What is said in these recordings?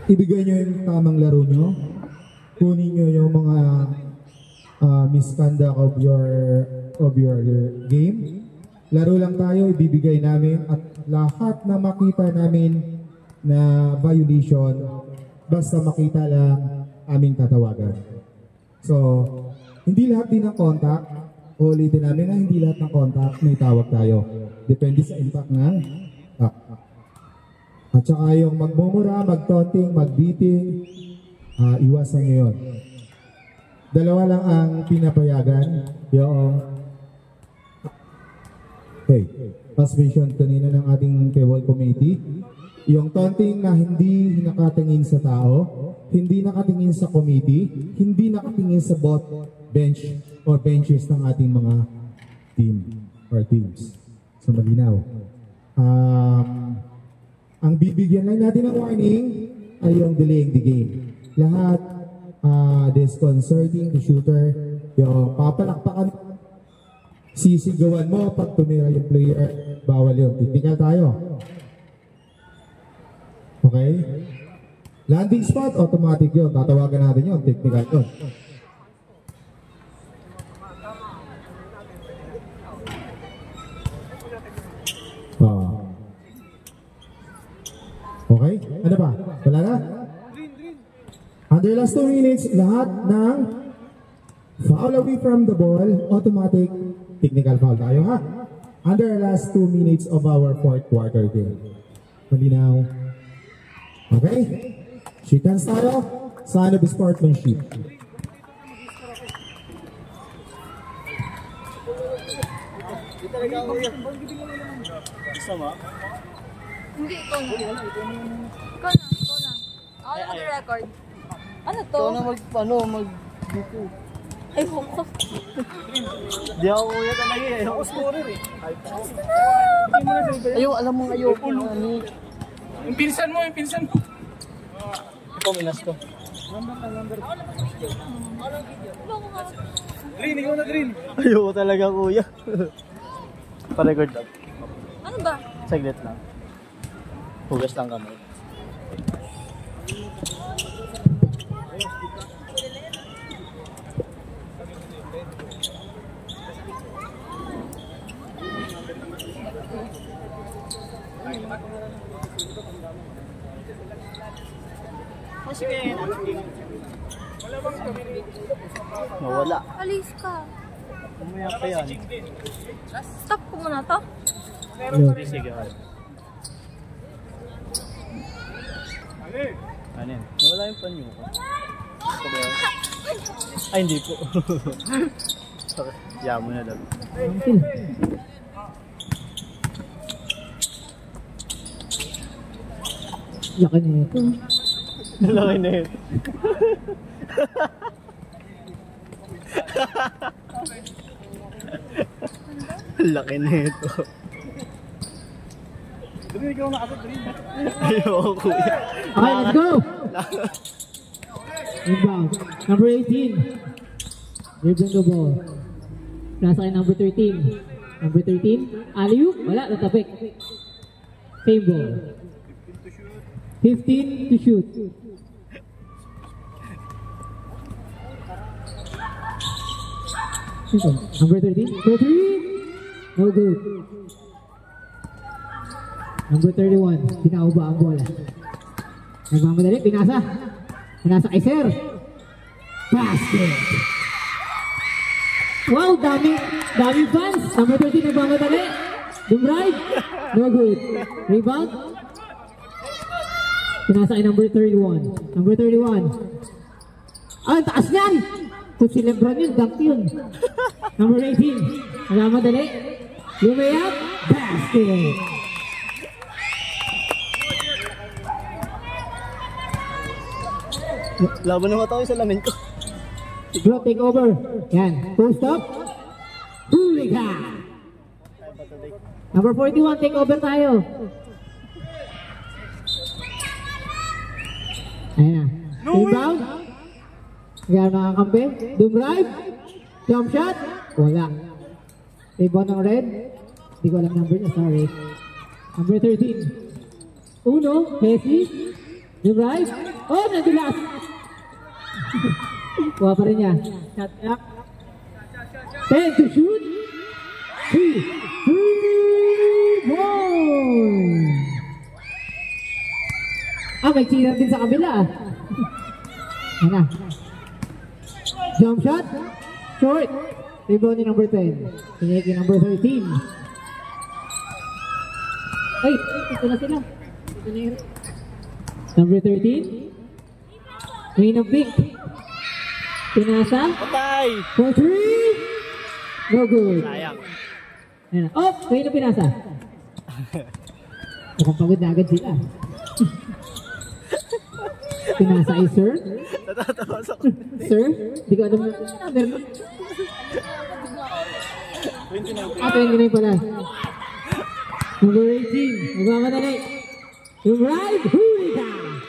ibigay nyo yung tamang laro nyo. Kunin nyo yung mga misconduct of your game. Laro lang tayo, ibibigay namin at lahat na makita namin na violation, basta makita lang aming tatawagan. So, hindi lahat din ng contact, ulitin namin na hindi lahat ng contact may tawag tayo. Depende sa impact ng at saka yung magmumura, magtaunting, magbeating, iwasan nyo yun. Dalawa lang ang pinapayagan, yung as mentioned kanina ng ating Kewal Committee, yung taunting na hindi nakatingin sa tao, hindi nakatingin sa committee, hindi nakatingin sa bot bench or benches ng ating mga team or teams. So malinaw. Ang bibigyan lang natin ng warning ay yung delaying the game. Lahat disconcerting the shooter, yung papalakpakan, sisigawan mo pag tumira yung player, bawal yun. Technical tayo. Okay? Landing spot, automatic yun. Tatawagan natin yun. Technical yun. Okay? Ano ba? Wala na? Under last 2 minutes, lahat ng foul away from the ball, automatic technical foul tayo ha. Under last 2 minutes of our 4th quarter game. Malinaw. Okay? Shikans tayo. Sign of sportsmanship. Sama? Hindi, ikaw na. Ikaw na. Ako na mag-record. Ano to? Ikaw na mag-buko. Ay, buko. Di ako kuya talaga eh. Ako scorer eh. Ayaw, alam mo ayaw ko. Yung pinsan mo. Ikaw minas to. Green, ikaw na green. Ayaw ko talaga kuya. Pa-record lang. Ano ba? Saglit lang. Hugas lang kami. Nawala. Alis ka. Umaya pa yan. Stop ko muna to. Sige. Ano yun? Nawala yung panyo ko. Ay, hindi po. Sorry. Yamo na lang. Laki na ito. Laki na ito. Laki na ito. Green, ikaw na ako green. Ayoko kuya. Okay, let's go! Inbound. Number 18. Dribbling the ball. Nasa kay number 13. Number 13. Alley-oop. Wala, natapik. Same ball. 15 to shoot. Number 13. For 3. No good. Number 31. Pinauba ang bola. Nagmamadali. Pinasa. Pinasa kay Sir. Basket. Wow, daming fans. Number 13 nagmamadali. Dumride. No good. Rebound. Pinasa kay number 31. Number 31. Ah, ang taas niyan! Kung silebran yun, dunk yun. Number 18. Nagmamadali. Lumayap. Basket. Laban na mataw sa lamin ko. Bro, take over. Yan. Post up. Huli ka. Number 41, take over tayo. Ayan na. Rebound. Ayan mga kampe. Dumrive. Jump shot. Wala. Rebound ng red. Hindi ko alam number niya. Sorry. Number 13. Uno. Hesi. Dumrive. Oh, nadulas! Kuha pa rin niya. Shot clock. 10 to shoot. 3, 1. May cheater din sa kabila. Yan na. Jump shot. Short. Rebound ni number 10. Piniki number 13. Ay, ito na sila. Ito na yun. Number 13. Queen of Pink. Pinasa. Patay! For 3. No good. Sayang. Ayan na. Oh, Queen of Pinasa. Mukhang pagod na agad sila. Pinasa ay sir. Natatawa sa Sir? Di ko alam na. Meron. 29 pala. Number 18. Magmamadali. Yung right. Hooligan.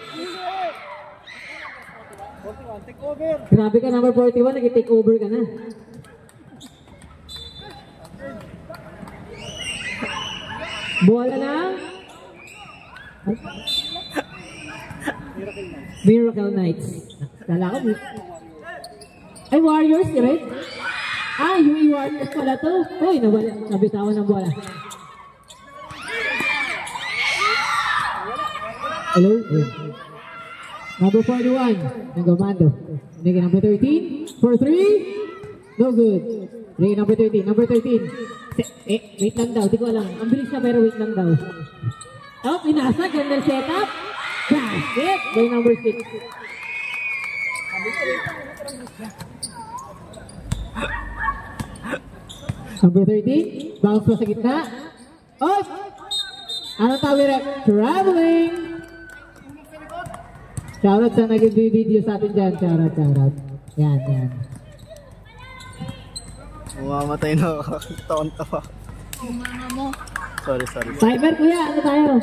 Grabe ka, number 41. Nag-take over ka na. Bola na. Miracle Knights. Kala ko. Ay, Warriors, right? Ah, yung Warriors pala to. Uy, nawala. Nabitawan ng bola. Hello? Number 41. Nagomando. Naging number 13. For 3. No good. Naging number 13. Number 13. Wait lang daw. Di ko alam. Ang bilis siya pero wait lang daw. Oh, pinasa. Ganda setup. Basket. By number 6. Number 13. Bounce pa sa gitna. Oh! Anong tawag rep? Traveling! Shoutout sa nag-video sa atin dyan. Shoutout. Yan. Umamatay na ako. Taon-tawa. Mga mo. Sorry. Timer kuya, ano tayo?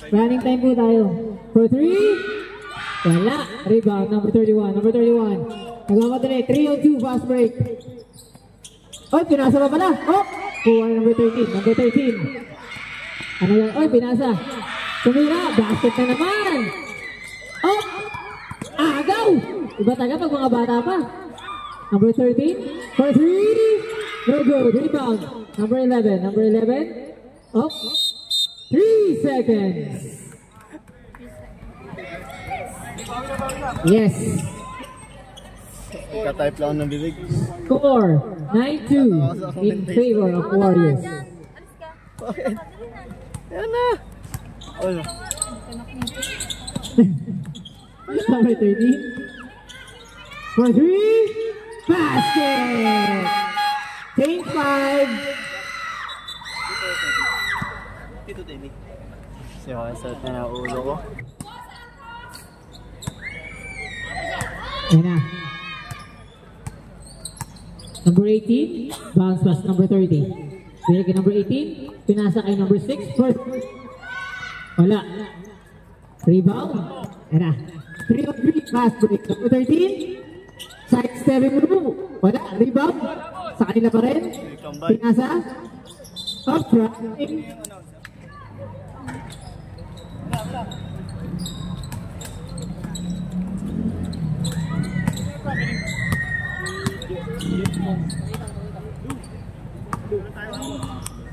Running time po tayo. For 3. Wala. Rebound, number 31. Number 31. Nagmamadali. 3 on 2, fast break. Oh, pinasa pa pala. Oh! Kuha number 13. Number 13. Ano yan? Oh, pinasa. Tumira. Basket na naman. Oh! Agaw! Iba taga pag mga bata pa. Number 13. For 3. No good. Rebound. Number 11. Number 11. Oh! 3 seconds. Yes. Ika-type lang ng bibig. Score 9-2 in favor of Warriors. Yan na! Ano? Number 13. For 3. Basket! Game 5. Dito, Timmy. Siya, salt na na ulo ko. Ayan na. Number 18. Bounce pass number 30. Binigay kay number 18. Pinasa kay number 6. First. Wala. Rebound. Ayan na. 3 on 3. Pass break. Number 13. Side stepping move. Wala. Rebound. Sa kanila pa rin. Pinasa. Up tracking.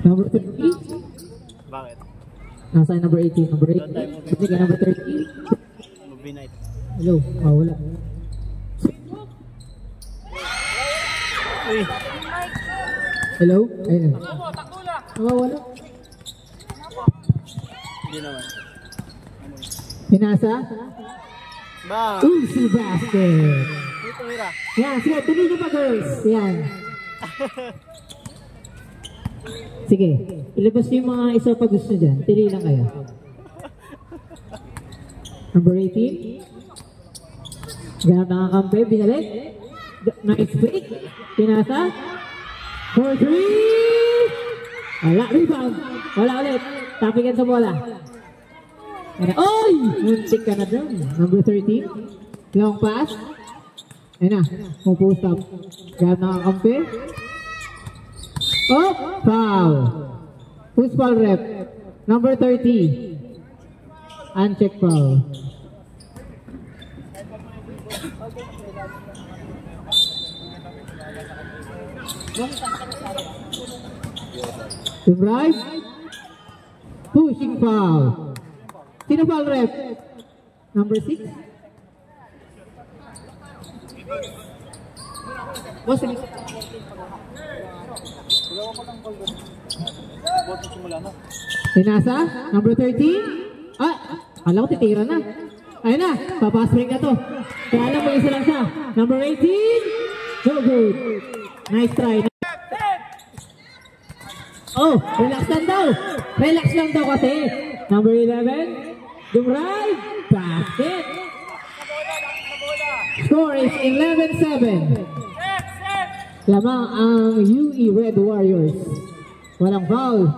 Number 30. Bakit? Nasa number 18. Number 18. Sige, number 30. Movie night. Hello. Wala. Uy! Hello? Ayun. Wala. Hindi naman. Pinasa. Ba! Easy basket. Dito, Hira. Yan, sige, tuloy niyo pa girls. Yan. Sige, ilabas niyo yung mga isa pa gusto dyan. Pili lang kayo. Number 18. Ganap na kakampi, binalik. Nice break. Pinasa. For 3. Wala, rebound. Wala ulit. Tapikan sa bola. Oy! Muntik ka na doon. Number 13. Long pass. Ayun na. Post up. Ganap na kakampi. Oh! Foul. Who's foul rep? Number 30. Uncheck foul. Team right. Pushing foul. Sino foul rep? Number 6. Boss, Pinasa, number 13. Alam ko titira na. Ayun na, papass break na to. Kaya alam mo isa lang siya. Number 18. So good. Nice try. Oh, relax lang daw. Relax lang daw kasi. Number 11. Dumrive. Basket. Score is 11-7. Lamang ang UE Red Warriors. Walang foul.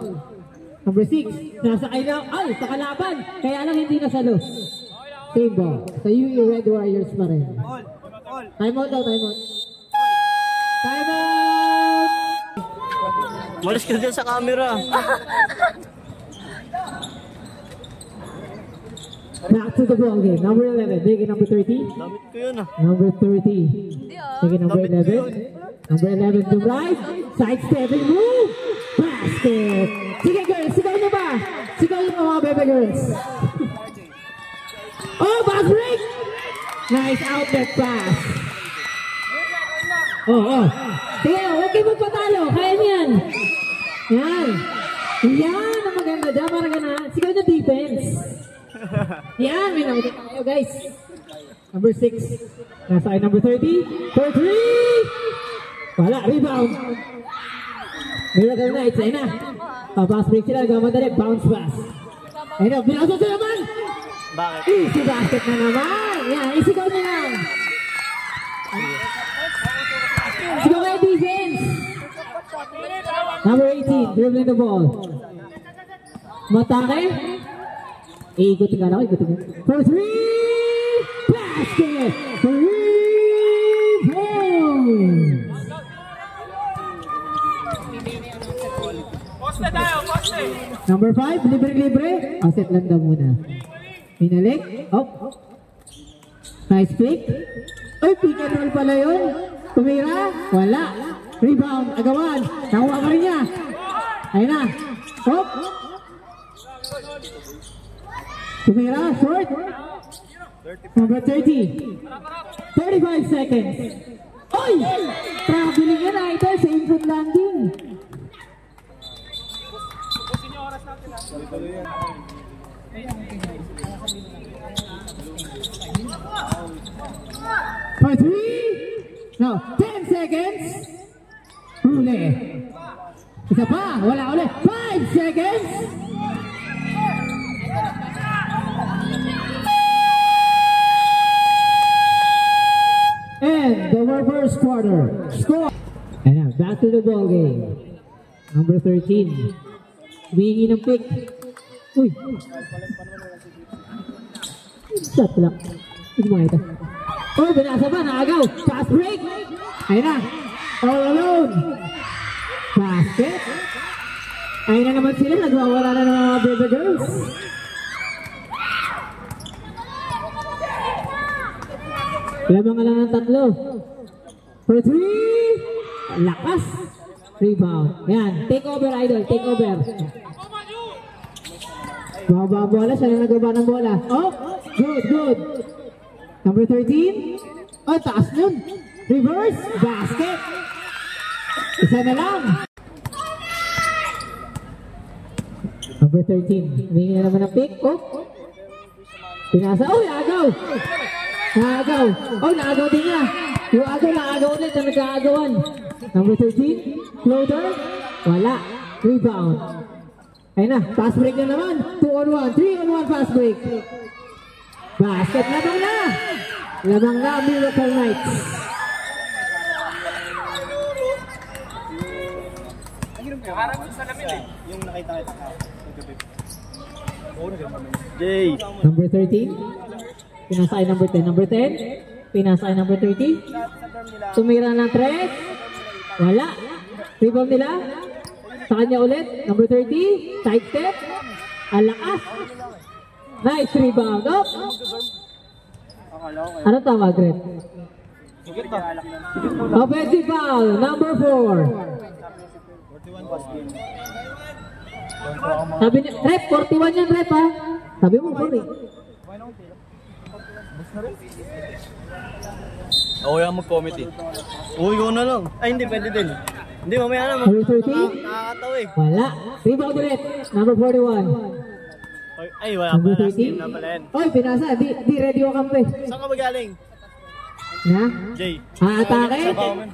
Number 6. Nasakay na. Ay, sa kalaban. Kaya lang hindi nasalo. Same ball. Sa UE Red Warriors pa rin. Time out daw, time out. Time out! Malis ka dyan sa camera. Back to the ball game. Number 11. Bigay number 30. Damit ko yun ah. Number 30. Bigay number 11. Number 11 to right. Side stepping move. Basket. Sige girls, sigaw nyo ba? Sigaw nyo mga baby girls. Oh, pass break! Nice outlet pass. Oh. Sige, huwag kayo magpatalo. Kaya niyan. Yan. Yan ang maganda dyan. Para ka na. Sigaw nyo defense. Yan, may nakita tayo guys. Number 6. Nasa ay number 30. For 3! Wala, rebound. Miracle Knights, ayun na. Papass break sila, nagmamadali. Bounce pass. Ayun na, binasa sila naman. Bakit? Easy basket na naman. Yan, isigaw na lang. Sigaw kayo defense. Number 18, dribbling the ball. Matake. Ikutin ka lang, ikutin ka. For 3! Basket! Poste tayo, poste! Number 5, libre-libre. Asset lang daw muna. Pinalik. Oh. Nice flick. Ay, pick and roll pala yun. Tumira. Wala. Rebound. Agawan. Nakuha ka rin niya. Ayun na. Oh. Tumira. Short. Number 30. 35 seconds. Oy! Traveling yan na ito sa infant landing. For 3. No, 10 seconds. Huli. Isa pa. Wala ulit. 5 seconds. And the first quarter. Score. And now, back to the ball game. Number 13. Humingi ng pick. Uy. Shot lang. Hindi mo ito. Oh, binasa ba? Naagaw. Fast break. Ayun na. All alone. Basket. Ayun na naman sila. Nagwawala na ng mga baby girls. Lamang lang ng 3. For 3. Lakas. Rebound. Yan. Take over, idol. Take over. Baba ang bola. Siya na nagaba ng bola. Oh. Good. Number 13. Oh, taas nun. Reverse. Basket. Isa na lang. Number 13. Humingi na naman ng pick. Oh. Pinasa. Oh, agaw. Naagaw. Oh, naagaw din niya. Yung agaw, naagaw ulit na nag-aagawan. Number 13. Floater. Wala. Rebound. Ayun na. Fast break na naman. 2-on-1. 3-on-1 fast break. Basket. Lamang na. Lamang na. Miracle Knights. Yung nakita kita. Jay. Number 13. Pinasay number 10. Number 10. Pinasay number 30. Tumira ng 3. Wala. Rebound nila. Sa kanya ulit. Number 30. Side step. Alakas. Nice rebound. Oh. Ano tawag, Greg? Offensive foul, number 4. Sabi niya, rep, 41 yan, rep, ha? Sabi mo, sorry. Ako yung mag-comment eh. Uy, ko na lang. Ay, hindi, pwede din. Hindi, mamaya na. Number 13? Nakakataw eh. Wala. Rebound ulit, number 41. Ay, wala Number pa. Last 13? game na pala yan. Oy, pinasa, di ready ako kampe. Saan ka magaling? Na? Jay. Atake? Sa Bauman.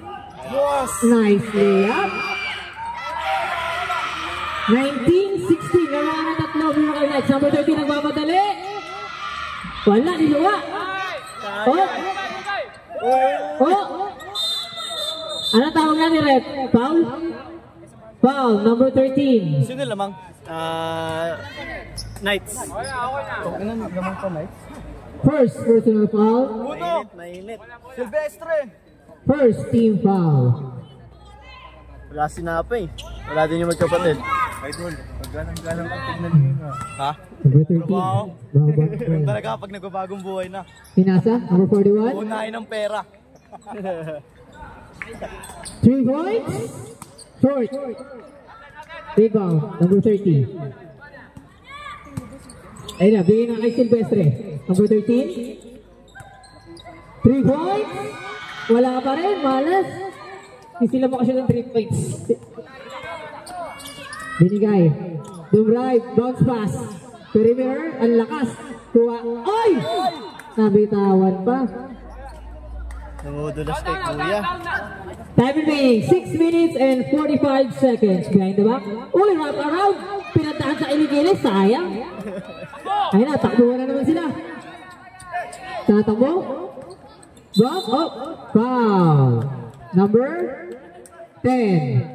Nice layup. 19-16, gano'n na tatlo, Miracle Knights. Number 13 nagmamadali. Wala, niluwa. Oh! Oh! Ano tawag na ni Rep? Foul? Foul, number 13. Sino lamang? Knights. Lamang pa, Knights? First personal foul. Mainit. Silvestre. First team foul. Wala sinapa eh. Wala din yung magkapatid. Idol, pagganang-ganang ang tignan nyo. Ha? Number 13. Trabaho. Baba. Talaga pag nagbabagong buhay na. Pinasa, number 41. Unahin ng pera. 3 points. Short. Rebound, number 30. Ayun na, bigyan na kay Silvestre. Number 13. 3 points. Wala pa rin, malas. Hindi sila makasya ng 3 points. Binigay. Dumrive, bounce pass. Perimeter, ang lakas. Kuha. Oy! Nabitawan pa. Nangudulas kay Kuya. Time remaining, 6 minutes and 45 seconds. Behind the back. Uy, wrap around. Pinatahan sa ilig-ilig. Sayang. Ayun na, takbuhan na naman sila. Tatakbo. Drop up. Foul. Number 10.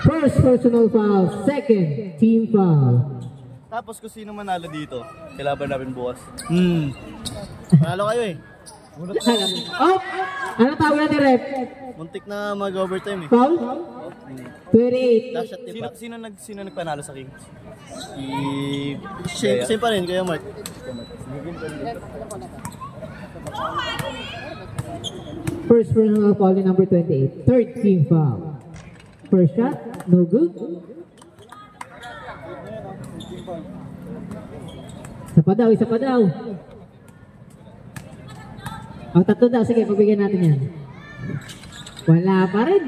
First personal foul. Second team foul. Tapos kung sino manalo dito, kailaban namin bukas. Manalo kayo eh. Oh! Ano tawag natin, Rep? Muntik na mag-overtime eh. Foul? 28. Last shot sino nagpanalo sa Kings? Same pa rin, kaya Mark. First personal foul ni number 28. Third team foul. First shot, no good. Isa pa daw. Ang tatlo daw, sige, pabigyan natin yan. Wala pa rin.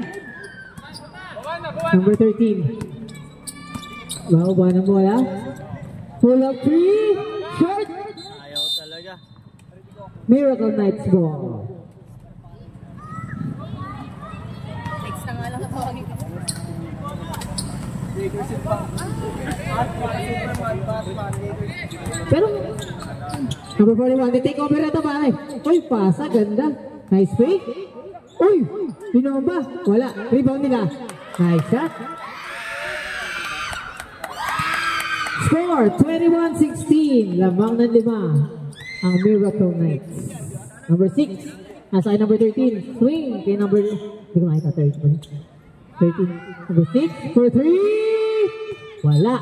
Number 13. Wow, ba ng bola? Pull up 3. Short. Ayaw talaga. Miracle Knights ball. Next na nga lang natawagin ko. Pero, number 41, they take over na ito, pare. Uy, pasa, ganda. Nice fake. Uy, binomba. Wala, rebound nila. Nice shot. Score, 21-16. Lamang ng 5 ang Miracle Knights. Number 6, nasa number 13. Swing kay number, hindi ko makita, 13. Number 6 for 3. Wala.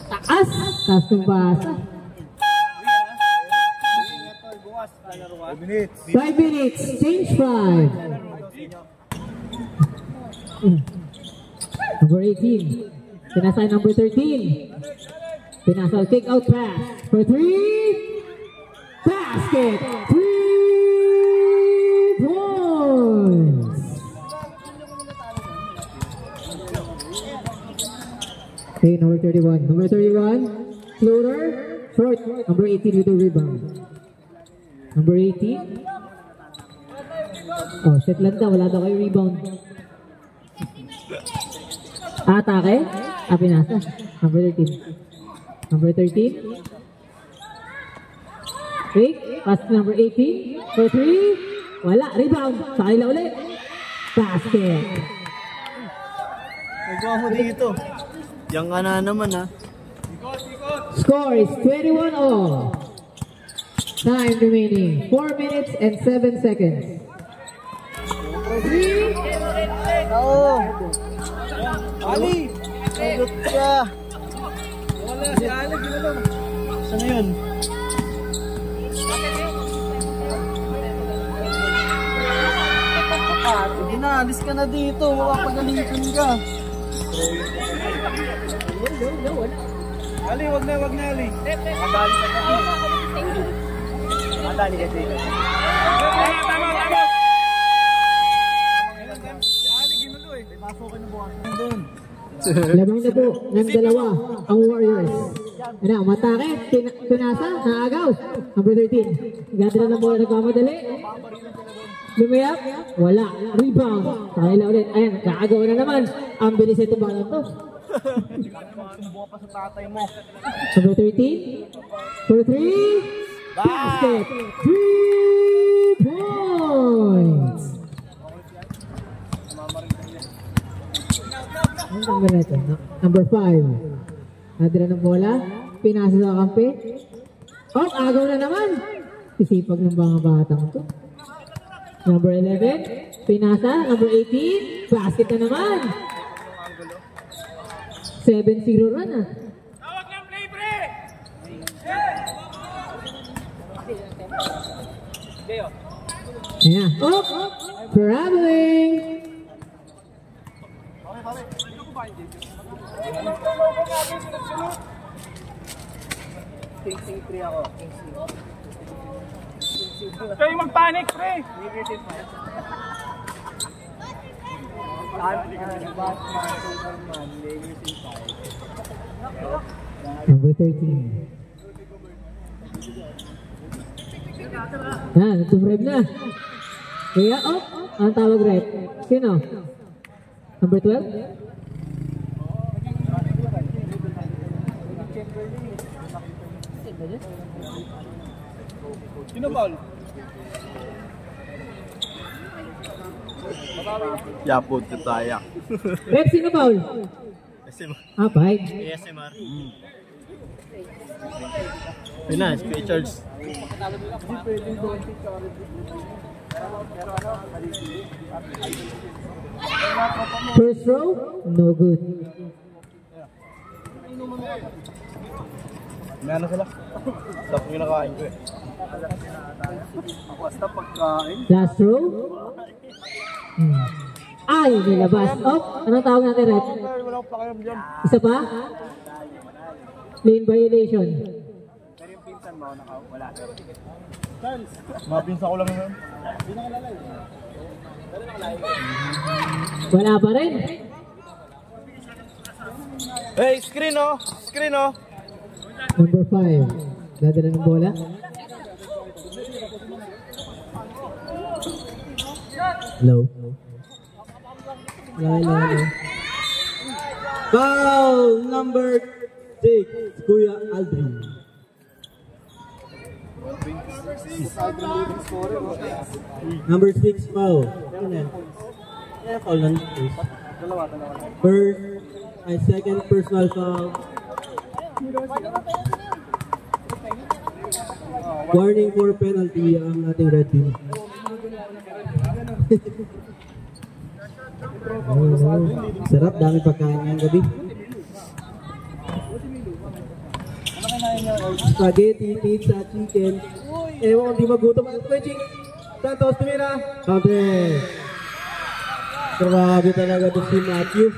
Taas! Taas ng basa. 5 minutes. Change 5. Number 18. Pinasa number 13. Pinasa kick out pass for 3. Basket. 3 points. Okay, number 31. Number 31. Floater. Short. Number 18 with the rebound. Number 18. Oh, set lang daw. Wala daw kayo rebound. Atake. Pinasa. Number 13. Number 13. Fake. Pass number 18. For 3. Wala. Rebound. Sa kanila ulit. Basket. Nagawa mo dito. Yang ka na naman ha. Score is 21-all. Time remaining 4 minutes and 7 seconds. Oo. Ali! Sagot ka. Wala, si Ali, ginanong. Saan na yun? Sige na, alis ka na dito. Mapapagalitan ka. Ali, wag na, Ali. Madali ka na. Madali ka dito. Tama. Ali, ginulo eh. Pasukin na bukas doon. Lamang na po ng dalawa ang Warriors. Ano, matake, pinasa, naagaw. Number 13. Ganda na ng bola, nagmamadali. Lumayap, wala. Rebound. Kanila ulit. Ayan, kaagaw na naman. Ang bilis ito ba to? Buka pa sa tatay mo. Number 13. For 3. Basket. 3 points. Number 5. Nadira ng bola. Pinasa sa kampi. Oh, agaw na naman. Sisipag ng mga batang to. Number 11. Pinasa. Number 18. Basket na naman. 7-0 run ah. Tawag ng play break! Ayan. Oh! Traveling! Kayo mag-panic, pre! Number 13. Nag-rep na. Kaya, oh, ang tawag rep. Sino? Number 12? Sino ball? Yapod ka tayo. Rep, sino foul? SMR. Ah, 5. SMR. Yun na, Kuya Charles. First row, no good. May ano sila? Stop yung nakain ko eh. Ako stop pagkain. Last row. Ay, nilabas. Oh, anong tawag natin, rep? Wala ko pa kayo dyan. Isa pa? Lane violation. Pero yung pinsan mo, wala. Charles! Mapinsan ko lang yun. Wala pa rin. Hey, screen oh! Screen oh! Number 5. Dadala ng bola. Low. Hello. Foul number 6, Kuya Aldrin. Number 6 foul. Ano yan? Foul lang. First and second personal foul. Warning for penalty ang ating red team. Sarap, dami pagkain ngayong gabi. Spaghetti, pizza, chicken. Ewan kung di magutom. Quenching. Santos, tumira. Counter. Grabe talaga ito si Matthew.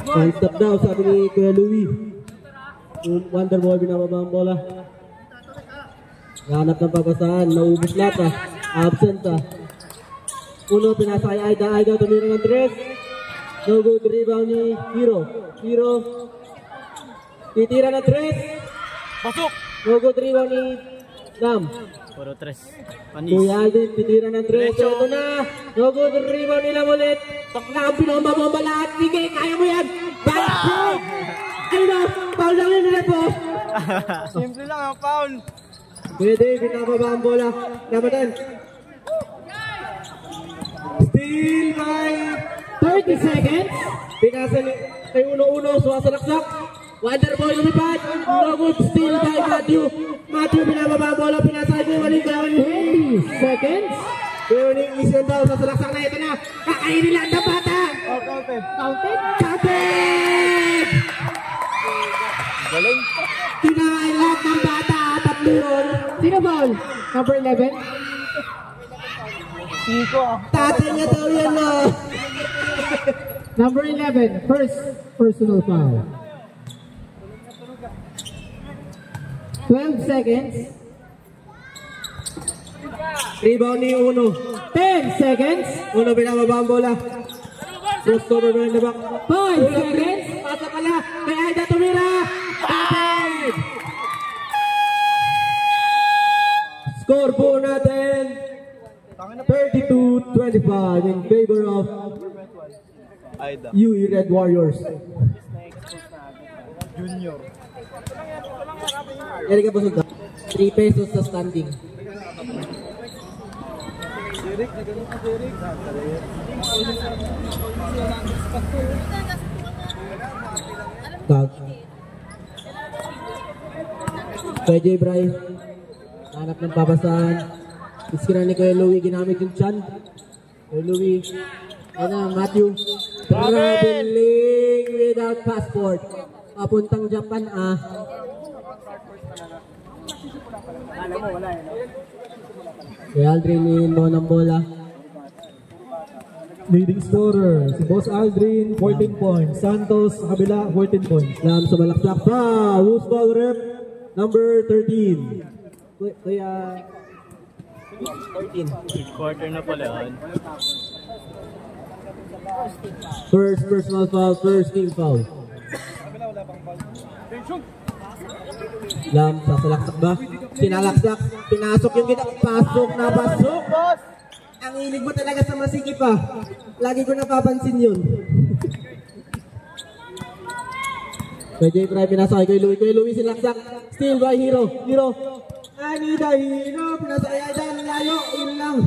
One stop daw, sabi ni Kuya Louie. Wonderball, binababa ang bola. Hanap ng papasahan, naubos lahat ah. Absent ah. Uno, pinasa kay Aida, tumira ng 3. No good rebound ni Hiro. Hiro. Titira ng 3. Pasok! No good rebound ni Dam. Puro 3. Panis. Kuya Aldrin, titira ng 3. Ito na. No good rebound nila ulit. Takla ang pinambabomba lahat. Sige, kaya mo yan. Back! Ano na? Foul lang yun nila po. Simple lang ang foul. Kuya Dave, pinababa ang bola. Ramatan. Still by 30 seconds. Pinasa ni kay Uno-Uno, suwasalaksak. Wonderboy lumipad. No good steal by Matthew. Matthew pinababa ang bola. Pinasay ko yung maling 20 seconds. Kuning isyon daw sa salaksak na ito na. Kakainin lang ng bata. Counted. Counted! Galing. Kinakain lahat ng bata. Tatlo yun. Sino foul? Number 11. Tatay niya daw yan na. Number 11. First personal foul. 12 seconds. Rebound ni Uno. 10 seconds. Uno pinababa ang bola. Crossover behind the back. 5 seconds. Pasa pala. Kay Aida Tumira. Batted! Score po natin 32-25 in favor of Aida. UE Red Warriors. Junior. Erika Busog. 3 pesos sa standing. Tag. PJ Bray. Hanap ng papasahan. Iskira ni Kuya Louie. Ginamit yung chan. Kuya Louie. Ano, Matthew. Traveling without passport. Papuntang Japan Kuya Aldrin Lino ng bola. Leading scorer, si Boss Aldrin, 14 points. Santos, sa kabila, 14 points. Lam sa malaksak pa. Who's ball rep? Number 13. Kuya 13. Quarter na pala yan. First personal foul, first team foul. Lam sa salaksak ba? Sinalaksak, pinasok yung kita. Pasok na pasok. Ang hilig mo talaga sa masikip Lagi ko napapansin yun. PJ Fry pinasakay kay Louie. Kay Louie sinaksak. Steal by Hero. Hero. Anida Hero. Pinasakay ay dyan. Layo. Yun lang.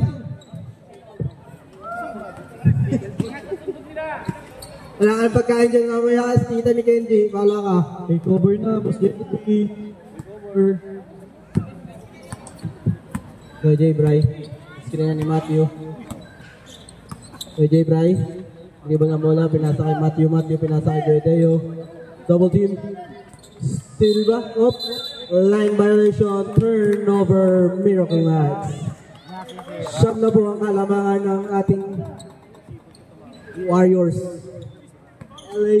Wala ka ng pagkain dyan mamaya. Tita ni Kenji. Bala ka. Take over na, Boss Jeffrey. PJ Fry. Screen na ni Matthew. PJ Fry. Dribble ng bola. Pinasa kay Matthew. Matthew pinasa kay Deo. Double team. Still ba? Up. Line violation. Turnover. Miracle Max. Siyam na po ang kalamangan ng ating Warriors. LA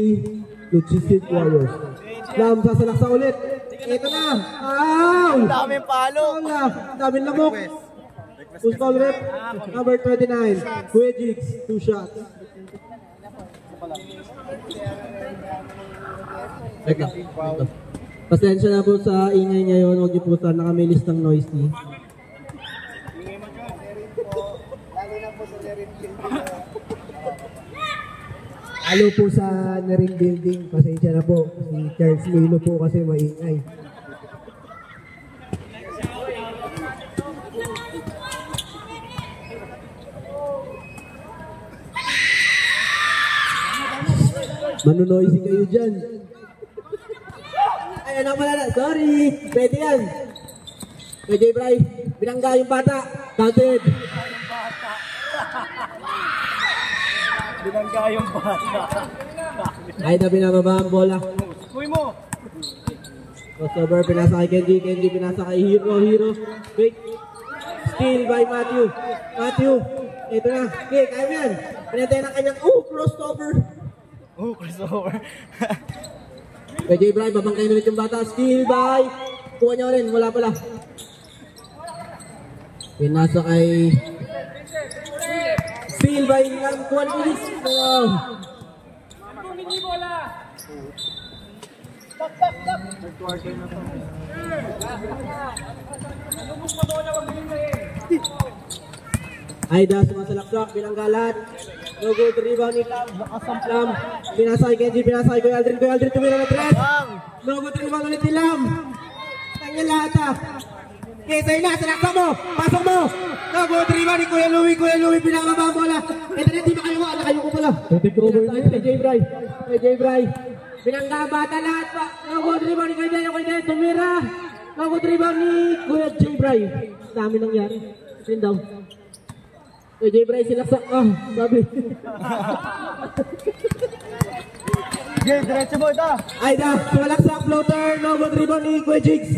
Logistic Warriors. Lam sasalaksa ulit. Ito na. Ow! Daming palo. Daming lamok. Who's ball rep? Number 29. Kuya Jigs. 2 shots. Teka. Pasensya na po sa ingay ngayon. Huwag niyo po sana kami listang noisy. Halo po sa Naring Building. Pasensya na po. Si Charles Milo po kasi maingay. Manunoisy kayo dyan. Ay, ano pala na? Sorry. Pwede yan. PJ Bray. Binangga yung bata. Counted. Binangga yung bata. Ay, na binababa ang bola. Kuy mo. Crossover, pinasa kay Kenji. Kenji pinasa kay Hero. Hero. Quick. Steal by Matthew. Matthew. Ito na. Okay, kaya mo yan. Pinatay na kanyang, crossover. Crossover. PJ Bray, babangkay ulit yung bata. Steal by. Kuha niya rin, wala pala. Pinasa kay steal by Kuha ni Ulis. Aida sumasalaksak, binanggalan. No good rebound ni Lam. Lam. Pinasay Kenji, pinasay Kuya Aldrin. Kuya Aldrin tumira na tres. No good rebound ulit ni Lam. Tanya lahat Kesay na, salaksak mo. Pasok mo. No good rebound ni Kuya Louie. Kuya Louie pinababa ang bola. Ito na, di ba kayo mo? Kayo ko pala. Take over na yun. PJ Bray. PJ Bray. Pinanggabata lahat pa. No good rebound ni Kuya Jay. Tumira. No good rebound ni Kuya Jay Bray. Dami nangyari. Pin down. Kuya Jay Bray sinaksak. Sabi. Jay, diretso mo ito. Aida, sumalaksak floater. No good rebound ni Kuya Jigs.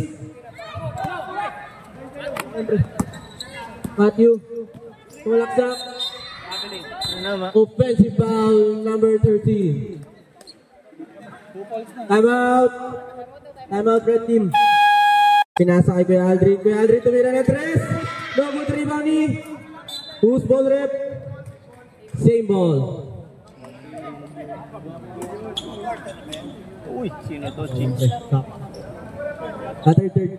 Matthew. Sumalaksak. Offensive foul number 13. Time out. Time out red team. Pinasa kay Kuya Aldrin. Kuya Aldrin tumira na 3. No good rebound ni. Who's ball rep? Same ball. Uy, sino to? Ching. Cutter third.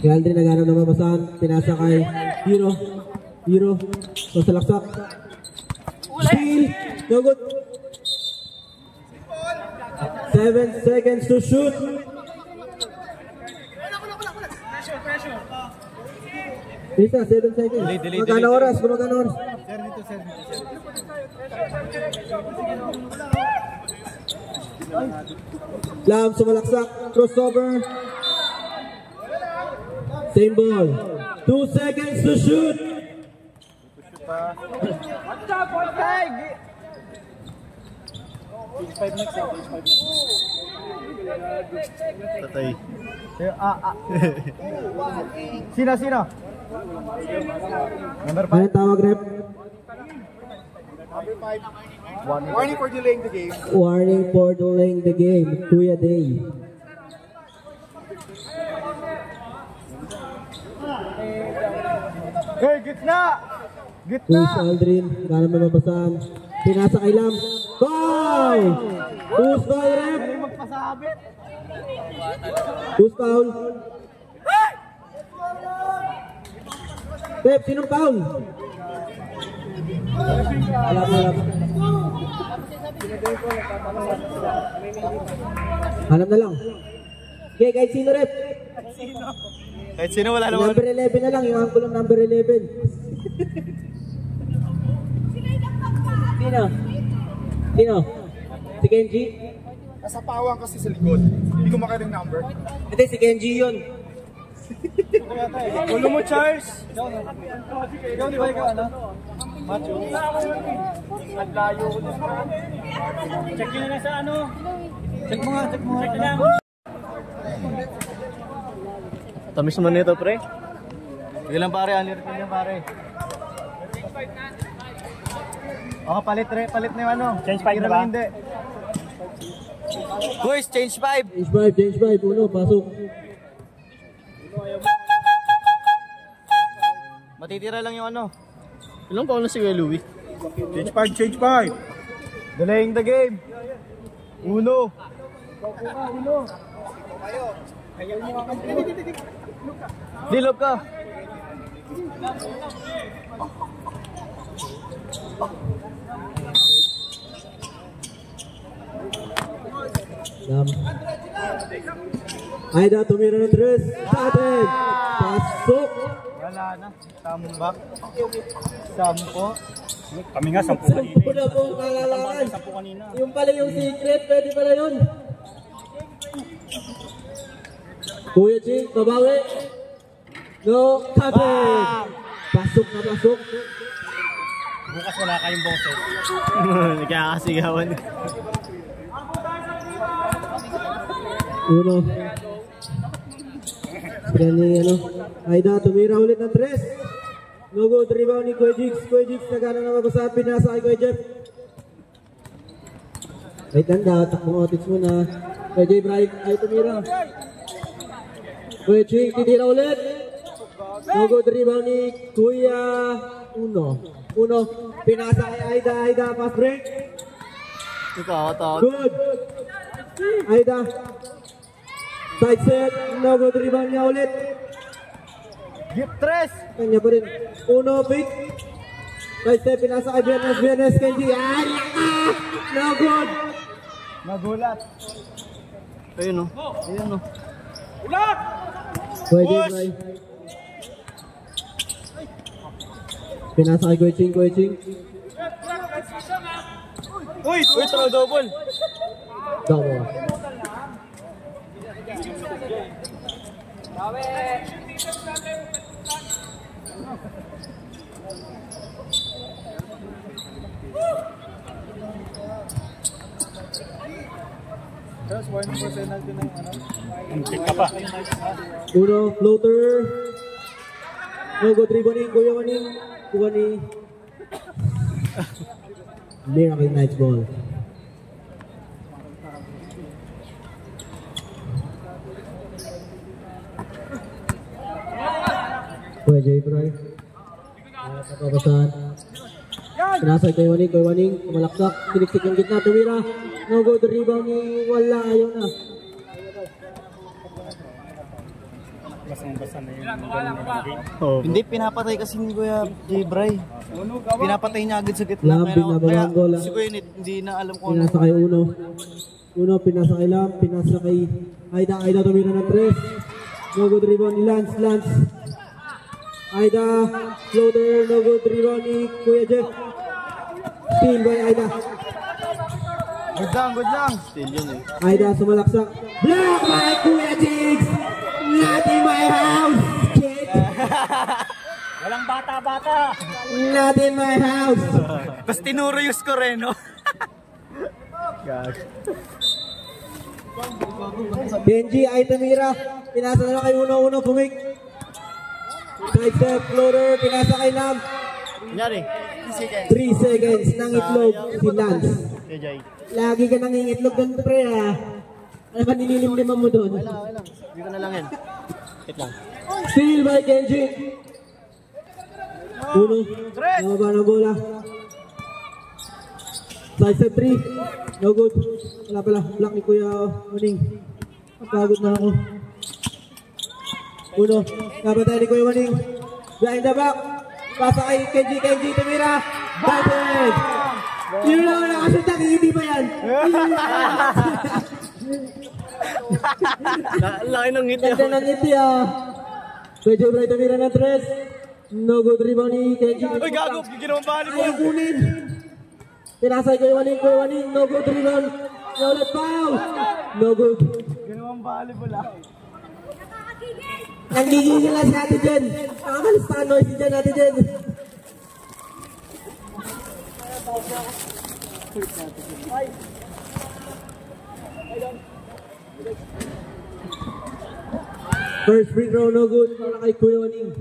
Kuya Aldrin nagano na mabasahan. Pinasa kay Hero. So salaksak. Steal. No good. 7 seconds to shoot. Bisa, 7 seconds. Magkano oras? Lam, sumalaksak. Crossover. Same ball. 2 seconds to shoot. Tatay. Sino? Number 5. Ano tawag, rep? Warning for delaying the game. Warning for delaying the game. Kuya Day. Hey, gitna! Who's Aldrin? Gano'n may mabasahan. Pinasa kay Lam. Foul! Who's foul, rep? Magpasabit. Who's foul? Rep, sinong foul? Wala. Alam na lang. Okay, kahit sino, rep? Kahit sino, wala naman. Number 11 na lang, yung angko lang number 11. Sino? Si Kenji? Nasa pawang kasi sa likod. Hindi ko makaring number. Hindi, si Kenji yun. Ulo mo, Charles! Ikaw, di ba ikaw, ano? Macho? Ang layo ko na. Check nyo na sa ano? Check mo nga. Check lang. Tamis naman nito, pre. Sige lang, pare. Aniripin niya, pare. Palit na yung ano. Change 5 na ba? Hindi. Boys, change 5. Change 5. Uno, pasok. Matitira lang yung ano. Ilang pa si Kuya Louie? Change 5. Delaying the game. Uno. Dilog ka. Aida, tumira ng 3. Started. Pasok. Wala na. Tambak. 10. Kami nga 10 kanina. 10 na po kalalakan. Yung pala yung secret. Pwede pala yun. Kuya G, babawi. No, kapit. Pasok na pasok. Bukas wala kayong boses. Nagkakasigawan. Uno. Ano? Aida, tumira ulit ng 3. No good rebound ni Kuya Jigs. Kuya Jigs nagana na mabasa. Pinasa kay Kuya Jeff. Ay tanda, takbong otits muna. Kuya J. Bright ay tumira. Kuya Ching, titira ulit. No good rebound ni Kuya Uno. Pinasa kay Aida. Aida, pass break. Good. Aida. Side set. No good rebound niya ulit. Gip 3. Kanya pa rin. Uno, pick. Side step, pinasa kay Biernes, Kenji. Ay, no good. Nagulat. Ayun o. Ulat! Pwede, Bray. Pinasa kay Kuya Ching. Uy, throw double. Double. Tapos, 1% na din ang ano. Pick ka pa. Uno, floater. No good rebounding, Kuya Waning. Kuha ni Miracle Knights ball. Kuya Jay Bray. Napapasahan. Pinasay kay Waning, kumalaksak, siniksik yung gitna, tumira. No good rebound ni wala, ayaw na. Basang-basa na yun. Hindi, pinapatay kasi ni Kuya J-Bray. Pinapatay niya agad sa gitna. Lambing na Balanggola. Si Kuya hindi na alam kung Pinasa kay Uno. Uno, pinasa kay Lam, pinasa kay Aida tumira ng 3. No good rebound ni Lance. Aida, floater, no good rebound ni Kuya Jeff. Steal by Aida. Good lang. Still yun eh. Aida sumalaksak. Block by Kuya Jigs! Not in my house, kid! Walang bata-bata. Not in my house! Tapos tinuro yung score eh, no? Benji, Aitamira, pinasa na lang kay Uno, pumik. Side step, floater, pinasa kay Lam. Kunyari, 3 seconds nang itlog si Lance. Jay. Lagi ka nangingitlog doon, pre, ha? Ano ba nililimliman mo doon? Hindi ko na lang yan. Wait lang. Steal by Kenji. Uno, nababa ng bola. Side step 3, no good. Wala pala, block ni Kuya Waning. Napagod na ako. Uno, napatay ni Kuya Waning. Behind the back. Pasa kay Kenji, tumira. Batted! Yun lang wala kasi hindi ba yan? Laki ng ngiti. Ganda ng ngiti ah. Kuya Bray tumira ng 3. No good rebound ni Kenji. Uy, gago! Ginawang bali mo! Ayaw kunin. Pinasay Kuya Waning. No good rebound. Ulit foul. No good. Ginawang bali mo lang. Nanggigigil na si Ate Jen. Nakakalis pa noise si Jen, Ate Jen. First free throw, no good. Para kay Kuya Waning.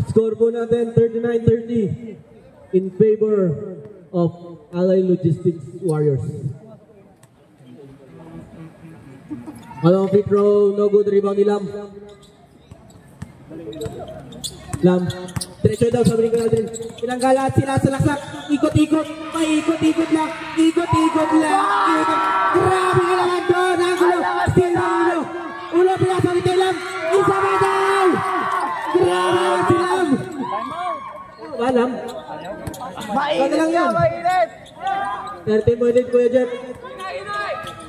Score po natin 39-30 in favor of Allied Logistics Warriors. Malong free throw, no good rebound ni Lam. Diretso daw, sabi ko natin. Pinanggalat sila sa laksak. Ikot-ikot, paikot-ikot lang. Ikot-ikot lang. Grabe ka naman doon. Angulo, still na Ulo. Ulo, pinasa ni kay Lam. Isa ba daw? Grabe naman si Lam. Ba, Lam? Baga lang yun. 30 mo din, Kuya Jeff.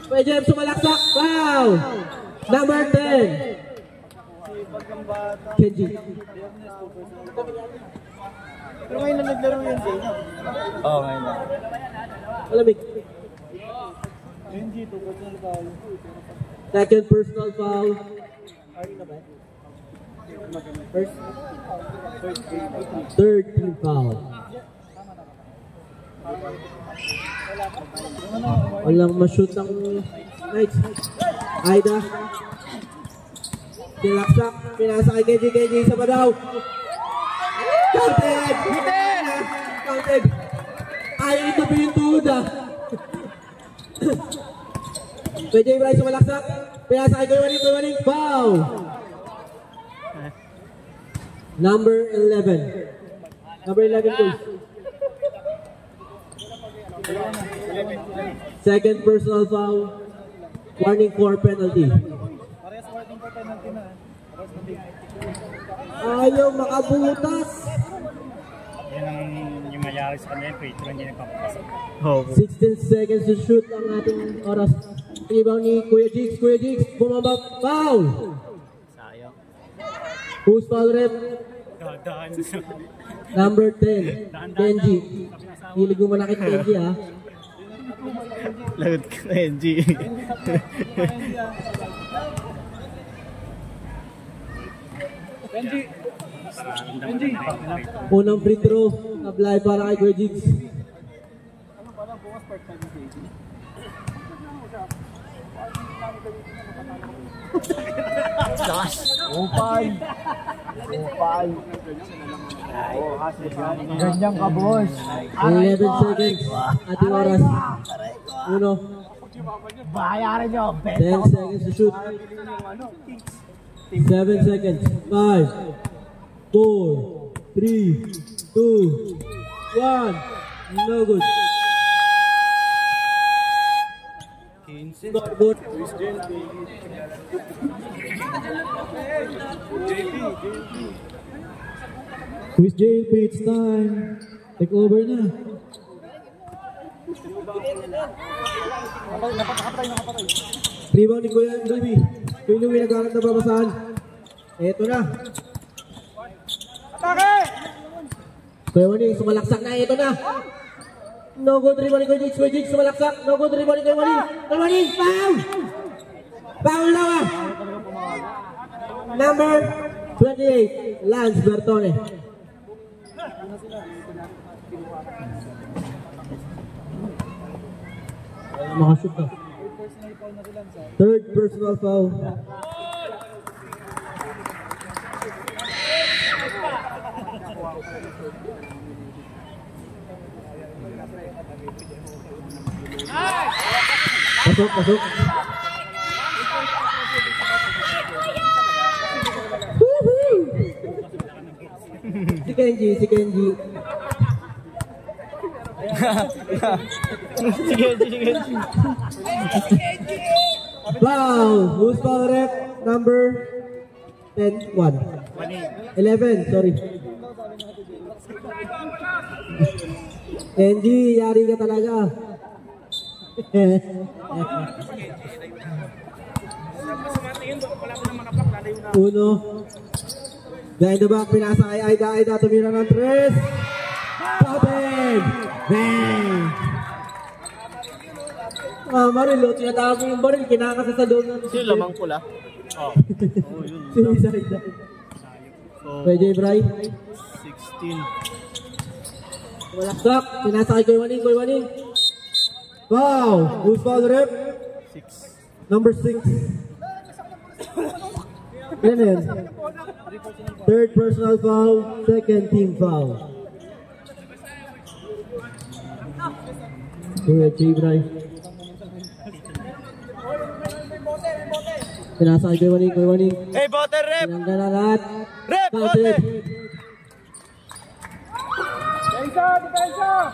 Kuya Jeff, sumalaksak. Wow! Number 10. Kenji. Pero ngayon na naglaro yan sa inyo. Oo, ngayon na. Malamig. Kenji, tukot na foul. Second personal foul. First. Third team foul. Walang ma-shoot ang Knights. Aida. Dilaksak. Pinasa kay Kenji. Isa pa daw. Counted! Counted! Ayaw ito pintuod ah. Kuya Bryce sumalaksak. Pinasa kay Kuya Waning. Foul! Number 11. Number 11 goals. Second personal foul. Warning for penalty. Parehas warning for penalty na. Ayaw makabutas. Yan ang yung mayari sa kanila. Ito lang hindi nagpapapasok. 16 seconds to shoot ang ating oras. Rebound ni Kuya Jigs. Kuya Jigs, bumaba. Foul! Sayang. Who's foul rep? Dadaan sa... Number 10, Kenji. Hilig mo manakit Kenji ha. Lagot ka, Kenji. Unang free throw, apply para kay Kuya Jigs. Upay. Ganyan ka, boss. 11 seconds. Ating oras. Uno. Bayaran nyo. 10 seconds to shoot. 7 seconds. 5, 4, 3, 2, 1. No good. Scoreboard. Quiz JLP, it's time. Take over na. Rebound ni Kuya Louie. Kuya Louie nagkaroon na babasahan. Eto na. Kuya Waning, sumalaksak na. Eto na. No good rebound ni Kuya Jigs. Kuya Jigs, sumalaksak. No good rebound ni Kuya Waning. Kuya Waning, foul! Foul na ba? Number 28, Lance Bertone. Makashoot na. Third personal foul. Pasok. Si Kenji. Foul. Who's foul rep? Number 10, 1. 11, sorry. Kenji, yari ka talaga. Uno. Behind the back, pinasa kay Aida, tumira ng 3. Poppin! Bang! Marilo, tinatawag mo yung baril, kinakasa sa doon ng... Sino lamang pula? Oo. Suicide na. PJ Bray. 16. Walaksak, pinasa kay Kuya Waning. Wow! Who's foul rep? 6. Number 6. Yan yan. Third personal foul, second team foul. Kuya Bray. Pinasa kay Kuya Waning. Hey, Botter rep! Pinanggal na lahat. Rep! Counted. Depensa!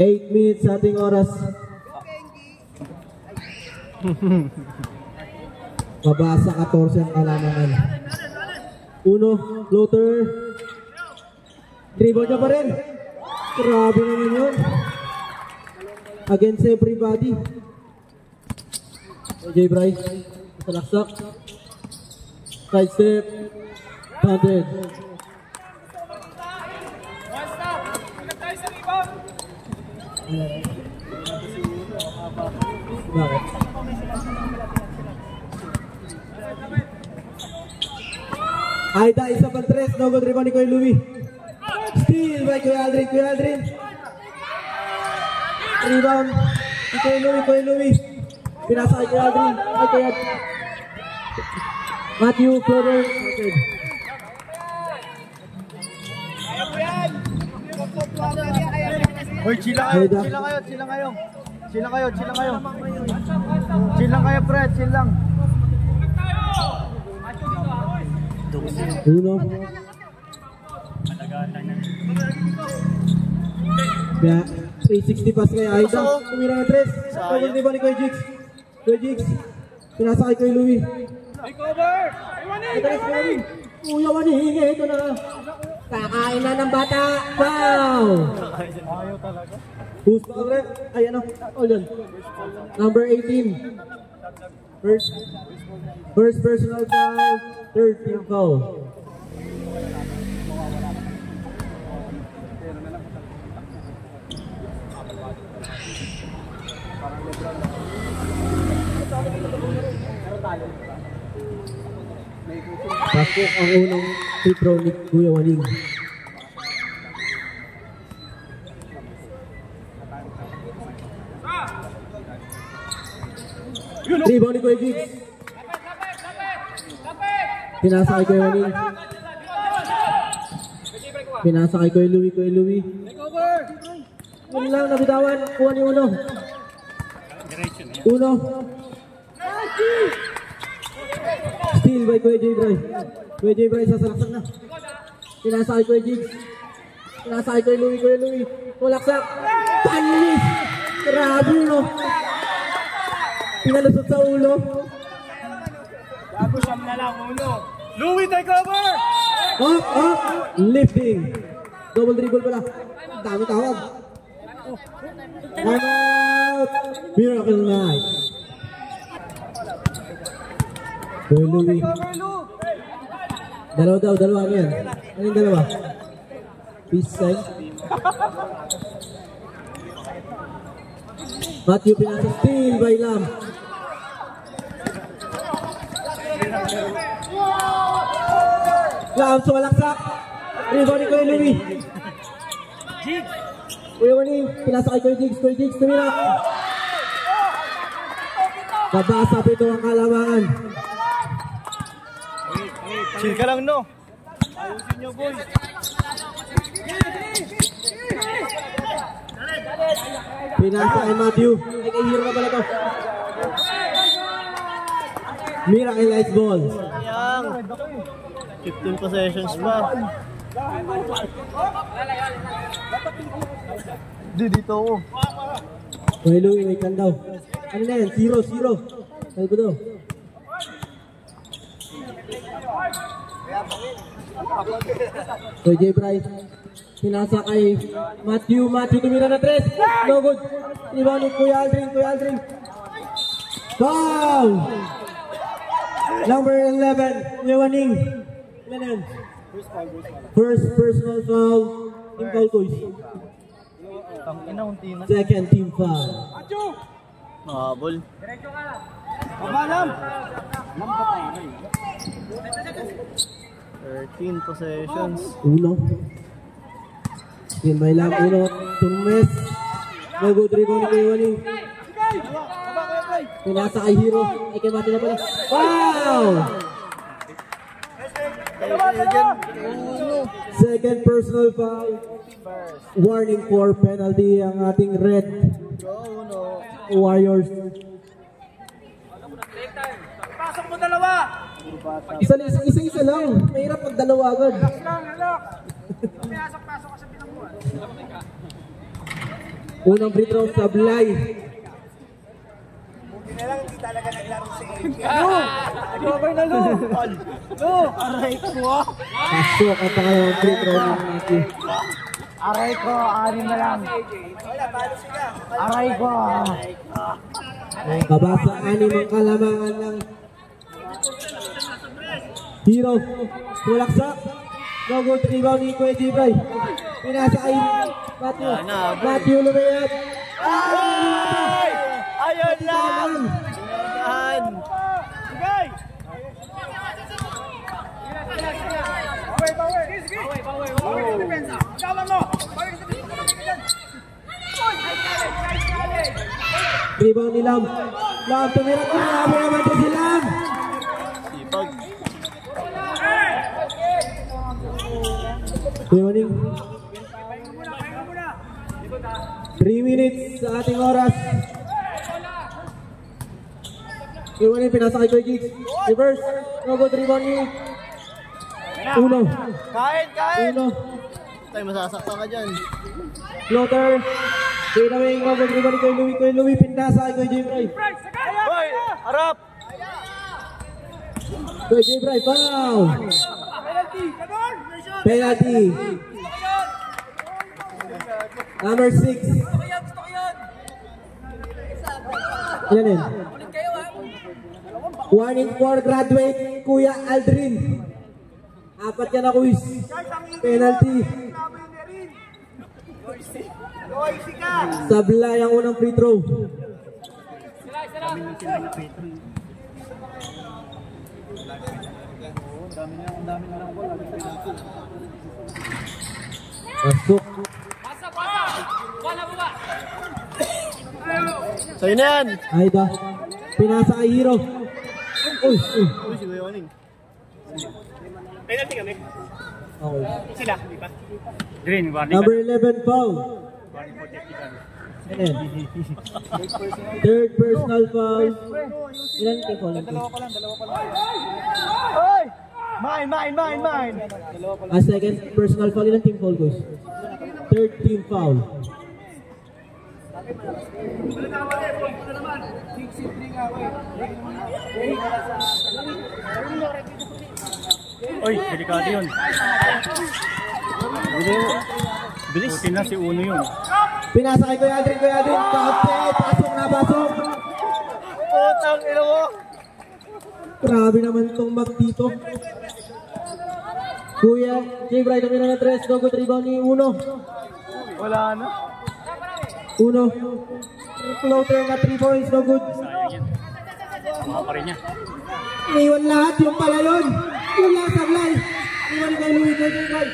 8 minutes sa ating oras. Mabasa 14 ang kalamangan. Uno, floater. Dribble niya pa rin. Grabe naman yun. Against everybody. AJ Bryce. Salaksak. Side step. Counted. Bakit? Aida, isa pang 3. No good rebound ni Kuya Louie. Steal by Kuya Aldrin. Rebound ni Kuya Louie. Pinasa kay Kuya Aldrin. Matthew Floder. Okay. Hoy, chill lang kayo, Fred, chill lang. Uno. Kaya 360 pass kay Aida. Tumira ng 3. Cover di ba ni Kuya Jigs? Kuya Jigs. Pinasa kay Kuya Louie. Kuya Waning, ito na. Kakain na ng bata. Wow! Ayaw talaga. Who's foul rep? Ay ano? Oh yun. Number 18. First personal foul. Third team foul. Pasok ang unang free throw ni Kuya Waning. Rebound ni Kuya Jigs. Pinasa kay Kuya Waning. Pinasa kay Kuya Louie. Yun lang, nabitawan. Kuha ni Uno. Steal by Kuya J-Bray. Kuya J-Bray sasalaksak na. Pinasa kay Kuya Jigs. Pinasa kay Kuya Louie. Tulaksak. Panis! Grabe, no? Pinalusot sa ulo. Gago siyam na lang, ulo. Louie, take over! Up! Lifting. Double dribble pala. Dami tawag. Time out! Miracle night. Kuya Louie. Dalawa ano yan? Ano yung dalawa? Peace sign. Matthew pinasa steal by Lam. Lam sumalaksak. Rebound ni Kuya Louie. Kuya Waning pinasa kay Kuya Jigs. Tumira. Nabasa pa ito ang kalamangan. Chill ka lang, no? Ayusin nyo, boy. Pinasa kay Matthew. Ay, kay Hero na pala to. Miracle Ice Ball. Sayang. 15 possessions pa. Dito ako. Kuya Louie, may kan daw. Ano na yan? 0-0. Ano ko daw? Kuya J-Bray. Pinasa kay Matthew tumira na 3. No good. Rebound ni Kuya Aldrin. Foul! Number 11, Kuya Waning. First personal foul. Team foul toys. Second team foul. Mahabol. Mabalam! 13 possessions. Uno. Yan by Lam. Uno. Tumes. No good rebound ni Kuya Waning. Pinasa kay Hero. Ay kay Mati na pala. Wow! Second personal foul. Warning for penalty ang ating red Warriors. Pasok mo dalawa! Isa lang. Mahirap pag dalawa agad. Pasok ka sa pinangguan. Unang free throw sablay. Buti na lang hindi talaga naglaro si AK. Cover na, Lu! Lu! Aray ko! Pasok ang pangalawang free throw ng Matthew. Aray ko! Anim na lang. Wala, palo sila. Aray ko! Kabasa anim ang kalamangan ng Hero. Tulaksak. No good rebound ni Kuya J-Bray. Pinasa kay Matthew lumayat. Ayun lang! Yan! Sigay! Rebound ni Lam. Lam tumira ko. Grabe naman ito si Lam. Sipag. Kuya Waning. 3 minutes sa ating oras. Kuya Waning pinasa kay Kuya Jigs. Reverse. No good rebound ni Uno. Kain! Uno. Tayo masasakta ka dyan. Floater. Fade away. No good rebound ni Kuya Louie. Pinasa kay Kuya J-Bray. Hoy! Harap! Kuya J-Bray. Foul. Penalty. Number 6. Ilan yun? Warning for graduate Kuya Aldrin. Apat ka na, quiz. Penalty. Sablay ang unang free throw. Masuk. Sa'yo na yan! Aida. Pinasa kay Hero. Uy. Penalty kami. Okay. Sila, di ba? Green, warning. Number 11 foul. Ayan. Third personal foul. Ilan team foul? Dalawa pa lang. Hoy! Mine! Second personal foul. Ilan team foul, guys? Third team foul. Oy, delikado yun. Bilis. Buti na si Uno yun. Pinasa kay Kuya Adrian. Kapit. Pasok. Putang ina mo! Grabe naman tong mag dito. Kuya, Jay Bright ang na 3. No good rebound ni Uno. Wala na. Uno. Floater na 3 points. No good. Sayang yan. Mga pa rin niya. Iniwan lahat. Yung pala yun. Yung last sablay. Iniwan kay Louis kay Jay Bright.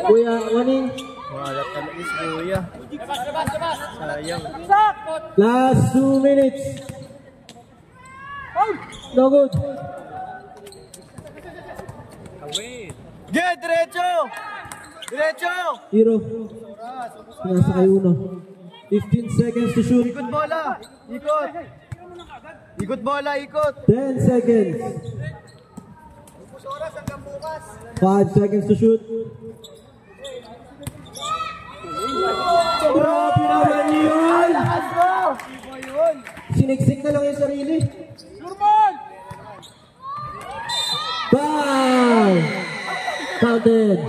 Kuya, waning. Walat ka na is, Kuya. Sayang. Last 2 minutes. No good. Get, diretso! Hero. Pinasa kay Uno. 15 seconds to shoot. Ikot bola! Ikot bola! 10 seconds. 5 seconds to shoot. Grabe naman yun! Siniksik na lang yung sarili. Foul! Counted.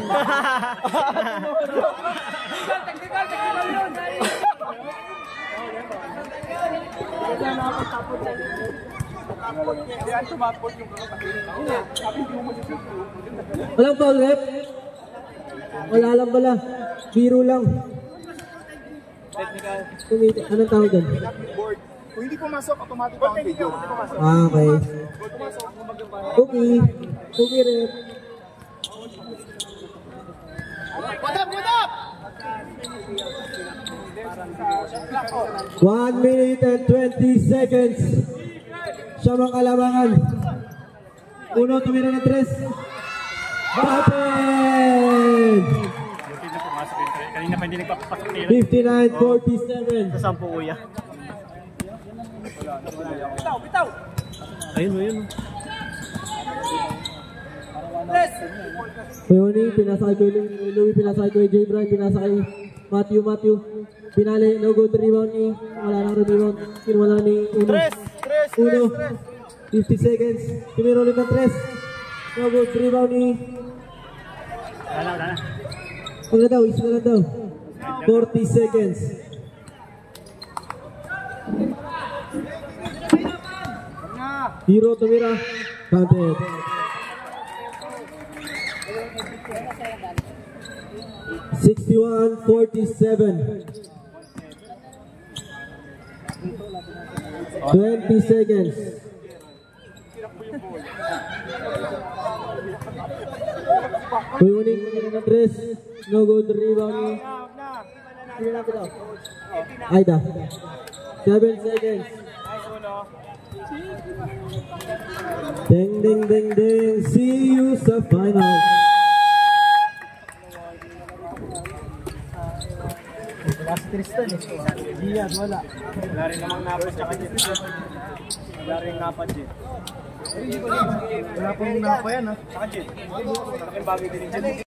Walang foul rep? Wala lang pala. Biro lang. Anong tawag doon? Kung hindi pumasok, automatic ang video. Okay. Cookie rep. Put up! 1 minute and 20 seconds. Siya mga kalamangan. Uno, tumira ng 3. Batted! Kanina pa hindi nagpapasok tayo. 59-47. Sa 10, Kuya. Bitaw! Ayun. Leonie, pinasakay ko Louie, pinasakay ko Jay Bright, pinasakay Matthew. Pinali, no good rebound ni, wala nang rebound, kinuwala ni Uno. 50 seconds, tumira ulit ng 3. No good rebound ni, Wala. wala daw, isa na lang daw. 40 seconds. Hero tumira, counted. 61-47. 20 seconds. Tuyuning ng 3. No good rebound. Aida. 7 seconds. Ding. See you sa final. Wala si Tristan eh. Diaz, wala. Wala rin namang napas tsaka dyan. Wala rin napas dyan. Wala pong napa yan ha. Tsaka dyan. Malaking bagay din dyan.